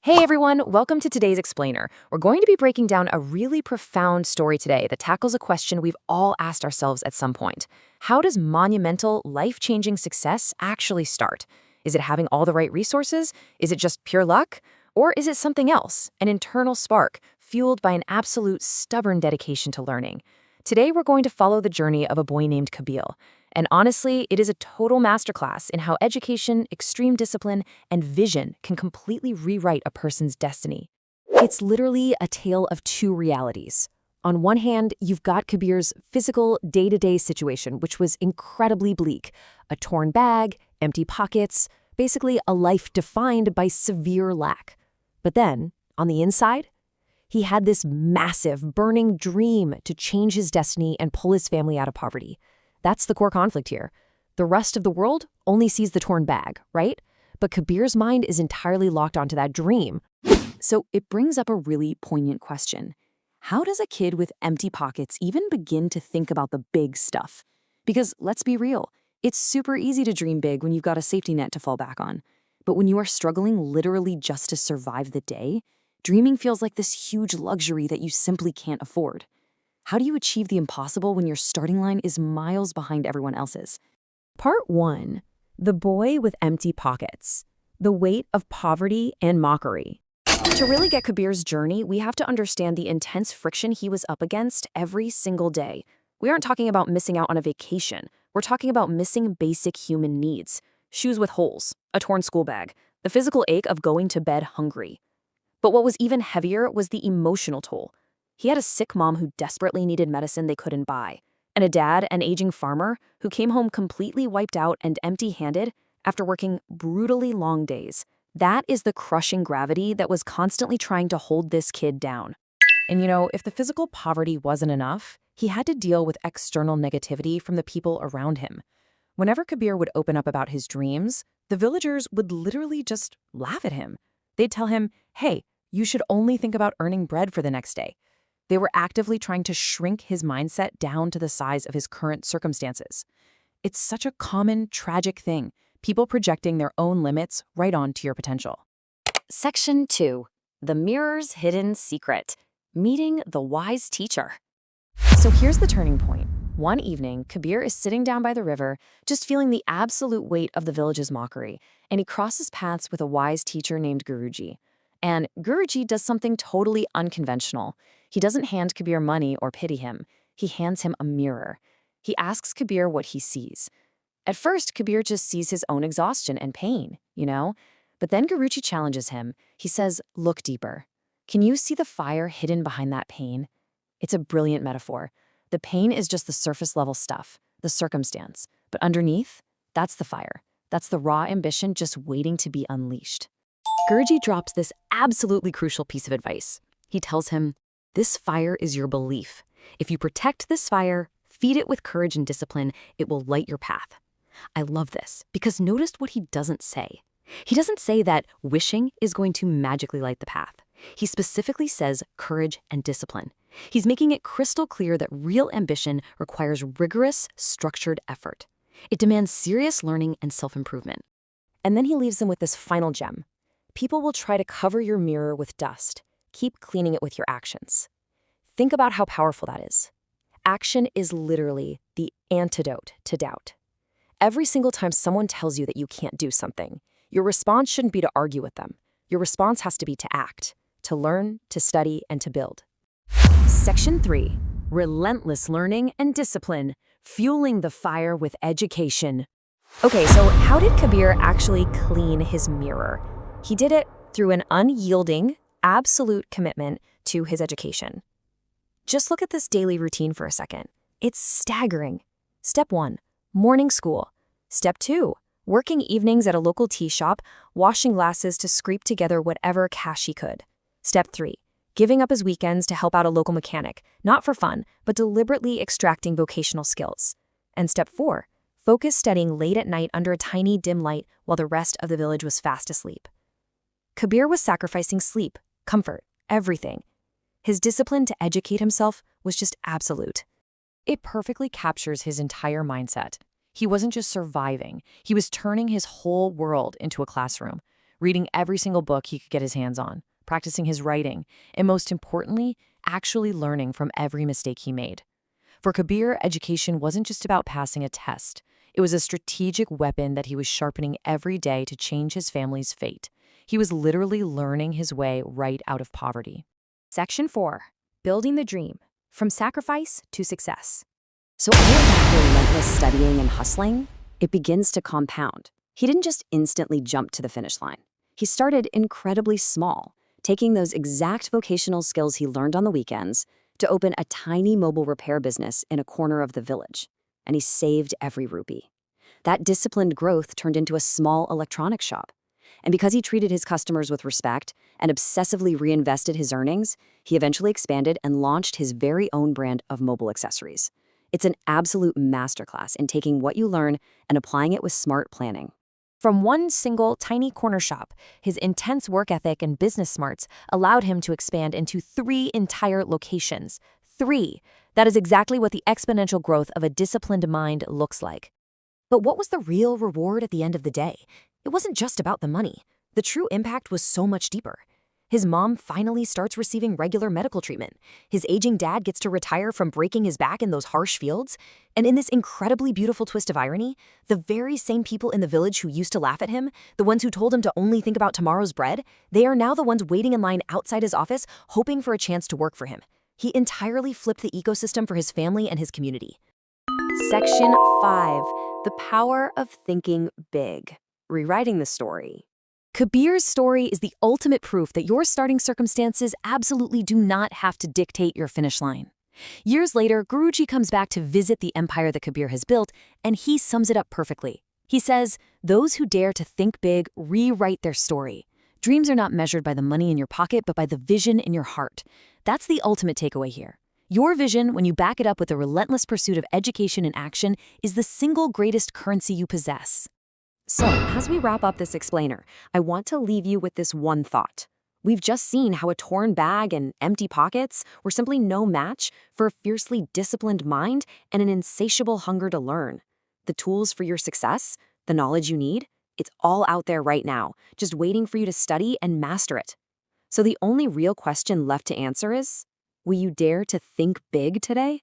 Hey everyone, welcome to today's Explainer. We're going to be breaking down a really profound story today that tackles a question we've all asked ourselves at some point. How does monumental, life-changing success actually start? Is it having all the right resources? Is it just pure luck? Or is it something else, an internal spark, fueled by an absolute stubborn dedication to learning? Today we're going to follow the journey of a boy named Kabil. And honestly, it is a total masterclass in how education, extreme discipline, and vision can completely rewrite a person's destiny. It's literally a tale of two realities. On one hand, you've got Kabir's physical, day-to-day situation, which was incredibly bleak. A torn bag, empty pockets, basically a life defined by severe lack. But then, on the inside, he had this massive, burning dream to change his destiny and pull his family out of poverty. That's the core conflict here. The rest of the world only sees the torn bag, right? But Kabir's mind is entirely locked onto that dream. So it brings up a really poignant question. How does a kid with empty pockets even begin to think about the big stuff? Because let's be real, it's super easy to dream big when you've got a safety net to fall back on. But when you are struggling literally just to survive the day, dreaming feels like this huge luxury that you simply can't afford. How do you achieve the impossible when your starting line is miles behind everyone else's? Part 1. The Boy with Empty Pockets. The Weight of Poverty and Mockery. To really get Kabir's journey, we have to understand the intense friction he was up against every single day. We aren't talking about missing out on a vacation. We're talking about missing basic human needs. Shoes with holes, a torn school bag, the physical ache of going to bed hungry. But what was even heavier was the emotional toll. He had a sick mom who desperately needed medicine they couldn't buy, and a dad, an aging farmer, who came home completely wiped out and empty-handed after working brutally long days. That is the crushing gravity that was constantly trying to hold this kid down. And if the physical poverty wasn't enough, he had to deal with external negativity from the people around him. Whenever Kabir would open up about his dreams, the villagers would literally just laugh at him. They'd tell him, hey, you should only think about earning bread for the next day. They were actively trying to shrink his mindset down to the size of his current circumstances. It's such a common, tragic thing, people projecting their own limits right onto your potential. Section 2. The Mirror's Hidden Secret. Meeting the Wise Teacher. So here's the turning point. One evening, Kabir is sitting down by the river, just feeling the absolute weight of the village's mockery, and he crosses paths with a wise teacher named Guruji. And Guruji does something totally unconventional. He doesn't hand Kabir money or pity him. He hands him a mirror. He asks Kabir what he sees. At first, Kabir just sees his own exhaustion and pain, But then Guruji challenges him. He says, look deeper. Can you see the fire hidden behind that pain? It's a brilliant metaphor. The pain is just the surface-level stuff, the circumstance. But underneath, that's the fire. That's the raw ambition just waiting to be unleashed. Guruji drops this absolutely crucial piece of advice. He tells him, this fire is your belief. If you protect this fire, feed it with courage and discipline, it will light your path. I love this because notice what he doesn't say. He doesn't say that wishing is going to magically light the path. He specifically says courage and discipline. He's making it crystal clear that real ambition requires rigorous, structured effort. It demands serious learning and self-improvement. And then he leaves them with this final gem. People will try to cover your mirror with dust. Keep cleaning it with your actions. Think about how powerful that is. Action is literally the antidote to doubt. Every single time someone tells you that you can't do something, your response shouldn't be to argue with them. Your response has to be to act, to learn, to study, and to build. Section 3. Relentless learning and discipline, fueling the fire with education. Okay, so how did Kabir actually clean his mirror? He did it through an unyielding, absolute commitment to his education. Just look at this daily routine for a second. It's staggering. Step 1, morning school. Step 2, working evenings at a local tea shop, washing glasses to scrape together whatever cash he could. Step 3, giving up his weekends to help out a local mechanic, not for fun, but deliberately extracting vocational skills. And Step 4, focus studying late at night under a tiny dim light while the rest of the village was fast asleep. Kabir was sacrificing sleep, comfort, everything. His discipline to educate himself was just absolute. It perfectly captures his entire mindset. He wasn't just surviving, he was turning his whole world into a classroom. reading every single book he could get his hands on, practicing his writing, and most importantly, actually learning from every mistake he made. For Kabir, education wasn't just about passing a test. It was a strategic weapon that he was sharpening every day to change his family's fate. He was literally learning his way right out of poverty. Section 4. Building the Dream. From Sacrifice to Success. So all of that relentless studying and hustling, it begins to compound. He didn't just instantly jump to the finish line. He started incredibly small, taking those exact vocational skills he learned on the weekends to open a tiny mobile repair business in a corner of the village. And he saved every rupee. That disciplined growth turned into a small electronics shop. And because he treated his customers with respect and obsessively reinvested his earnings, he eventually expanded and launched his very own brand of mobile accessories. It's an absolute masterclass in taking what you learn and applying it with smart planning. From one single tiny corner shop, his intense work ethic and business smarts allowed him to expand into 3 entire locations. 3. That is exactly what the exponential growth of a disciplined mind looks like. But what was the real reward at the end of the day? It wasn't just about the money. The true impact was so much deeper. His mom finally starts receiving regular medical treatment. His aging dad gets to retire from breaking his back in those harsh fields. And in this incredibly beautiful twist of irony, the very same people in the village who used to laugh at him, the ones who told him to only think about tomorrow's bread, they are now the ones waiting in line outside his office, hoping for a chance to work for him. He entirely flipped the ecosystem for his family and his community. Section 5. The Power of Thinking Big. Rewriting the story. Kabir's story is the ultimate proof that your starting circumstances absolutely do not have to dictate your finish line. Years later, Guruji comes back to visit the empire that Kabir has built, and he sums it up perfectly. He says, "Those who dare to think big rewrite their story. Dreams are not measured by the money in your pocket, but by the vision in your heart." That's the ultimate takeaway here. Your vision, when you back it up with a relentless pursuit of education and action, is the single greatest currency you possess. So, as we wrap up this explainer, I want to leave you with this one thought. We've just seen how a torn bag and empty pockets were simply no match for a fiercely disciplined mind and an insatiable hunger to learn. The tools for your success, the knowledge you need, it's all out there right now, just waiting for you to study and master it. So the only real question left to answer is, will you dare to think big today?